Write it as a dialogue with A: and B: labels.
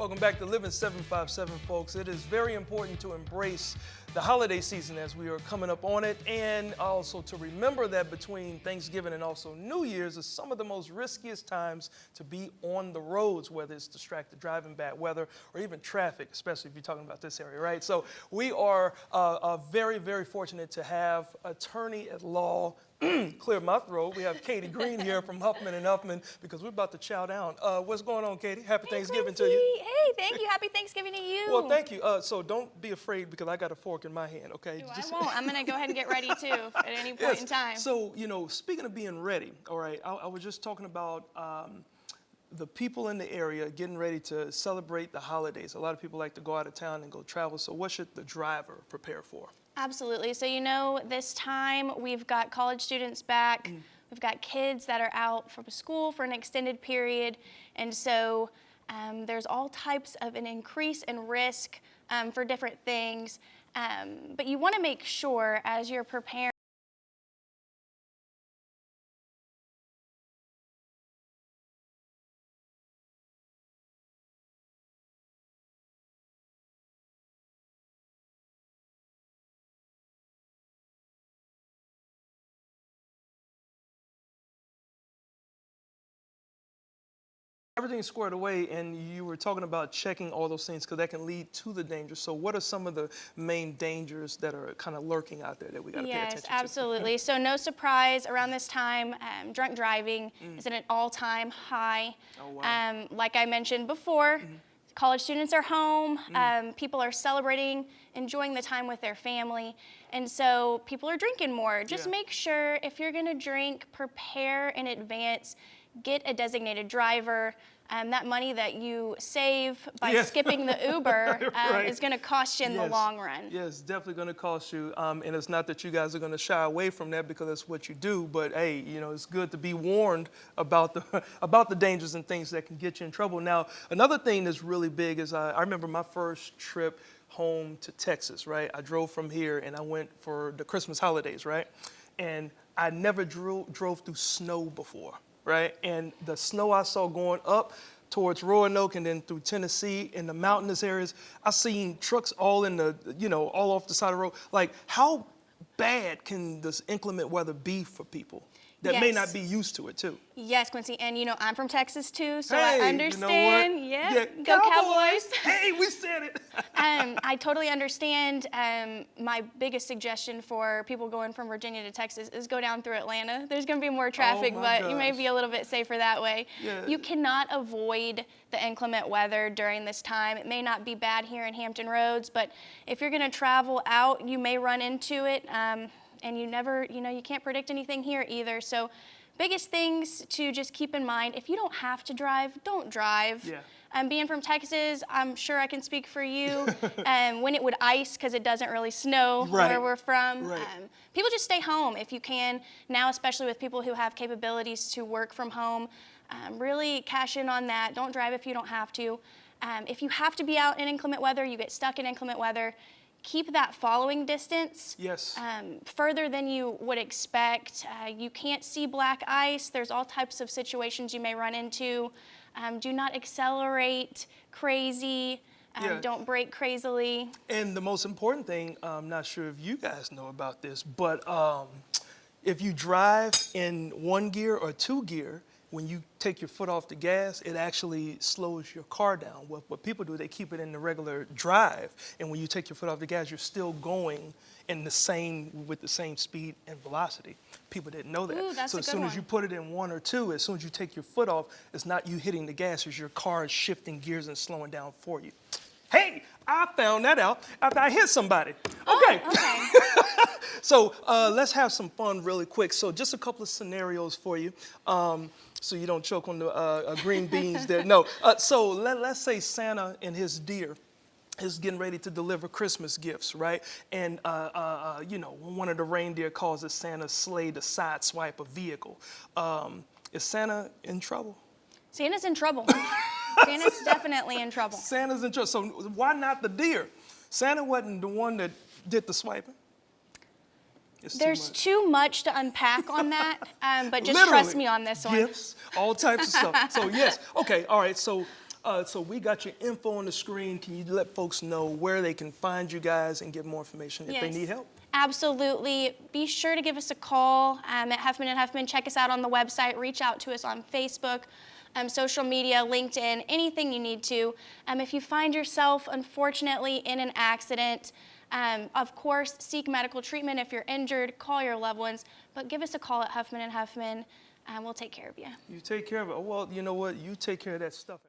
A: Welcome back to Living 757, folks. It is very important to embrace the holiday season as we are coming up on it, and also to remember that between Thanksgiving and also New Year's is some of the most riskiest times to be on the roads, whether it's distracted driving, bad weather, or even traffic, especially if you're talking about this area, right? So we are very, very fortunate to have attorney at law, clear my throat. We have Katey Green here from Huffman Huffman because we're about to chow down. What's going on, Katey? Happy Thanksgiving
B: Quincy.
A: to you.
B: Hey, thank you. Happy Thanksgiving to you.
A: Well, thank you. So don't be afraid because I got a fork in my hand, okay?
B: I won't. I'm going to go ahead and get ready, too, at any point in time.
A: So, speaking of being ready, all right, I was just talking about the people in the area getting ready to celebrate the holidays. A lot of people like to go out of town and go travel. So what should the driver prepare for?
B: Absolutely. So, this time we've got college students back. We've got kids that are out from school for an extended period. And so there's all types of an increase in risk for different things. But you want to make sure as you're preparing
A: Everything's squared away, and you were talking about checking all those things because that can lead to the danger. So what are some of the main dangers that are kind of lurking out there that we got to pay attention to?
B: Yes, absolutely. So no surprise, around this time, drunk driving is at an all-time high.
A: Oh, wow.
B: Like I mentioned before, college students are home, people are celebrating, enjoying the time with their family, and so people are drinking more. Just make sure if you're gonna drink, prepare in advance, get a designated driver. That money that you save by skipping the Uber is going to cost you in the long run.
A: Yes, definitely going to cost you. And it's not that you guys are going to shy away from that because that's what you do. But hey, it's good to be warned about the dangers and things that can get you in trouble. Now, another thing that's really big is I remember my first trip home to Texas. Right, I drove from here and I went for the Christmas holidays. Right, and I never drove through snow before. Right, and the snow I saw going up towards Roanoke and then through Tennessee in the mountainous areas, I seen trucks all in the, all off the side of the road. Like, how bad can this inclement weather be for people that may not be used to it too?
B: Yes, Quincy, and I'm from Texas too, so
A: hey,
B: I understand.
A: You know what?
B: Yeah, go Cowboys.
A: Hey, we said it.
B: I totally understand. My biggest suggestion for people going from Virginia to Texas is go down through Atlanta. There's going to be more traffic, but you may be a little bit safer that way.
A: Yeah.
B: You cannot avoid the inclement weather during this time. It may not be bad here in Hampton Roads, but if you're going to travel out, you may run into it. And you never, you can't predict anything here either. So biggest things to just keep in mind, if you don't have to drive, don't drive.
A: Yeah.
B: Being from Texas, I'm sure I can speak for you. When it would ice, because it doesn't really snow where we're from.
A: Right.
B: People just stay home if you can. Now, especially with people who have capabilities to work from home, really cash in on that. Don't drive if you don't have to. If you have to be out in inclement weather, you get stuck in inclement weather, keep that following distance further than you would expect. You can't see black ice. There's all types of situations you may run into. Do not accelerate crazy. Don't brake crazily.
A: And the most important thing, I'm not sure if you guys know about this, but if you drive in 1 gear or 2 gear, when you take your foot off the gas, it actually slows your car down. What people do, they keep it in the regular drive. And when you take your foot off the gas, you're still going with the same speed and velocity. People didn't know that.
B: Ooh, that's
A: so
B: a
A: as
B: good
A: soon
B: one.
A: as you put it in 1 or 2, as soon as you take your foot off, it's not you hitting the gas, it's your car shifting gears and slowing down for you. Hey, I found that out after I hit somebody. Okay. So let's have some fun really quick. So just a couple of scenarios for you. So you don't choke on the green beans there. No. So let's say Santa and his deer is getting ready to deliver Christmas gifts, right? And, one of the reindeer causes Santa's sleigh to sideswipe a vehicle. Is Santa in trouble?
B: Santa's in trouble. Santa's definitely in trouble.
A: Santa's in trouble. So why not the deer? Santa wasn't the one that did the swiping.
B: There's too much to unpack on that, but just
A: Literally,
B: trust me on this one.
A: Gifts, all types of stuff. So yes, okay, all right. So So we got your info on the screen. Can you let folks know where they can find you guys and get more information if they need help?
B: Absolutely. Be sure to give us a call at Huffman Huffman. Check us out on the website. Reach out to us on Facebook, social media, LinkedIn, anything you need to. If you find yourself, unfortunately, in an accident, of course, seek medical treatment. If you're injured, call your loved ones. But give us a call at Huffman Huffman, and we'll take care of you.
A: You take care of it. Well, you know what? You take care of that stuff.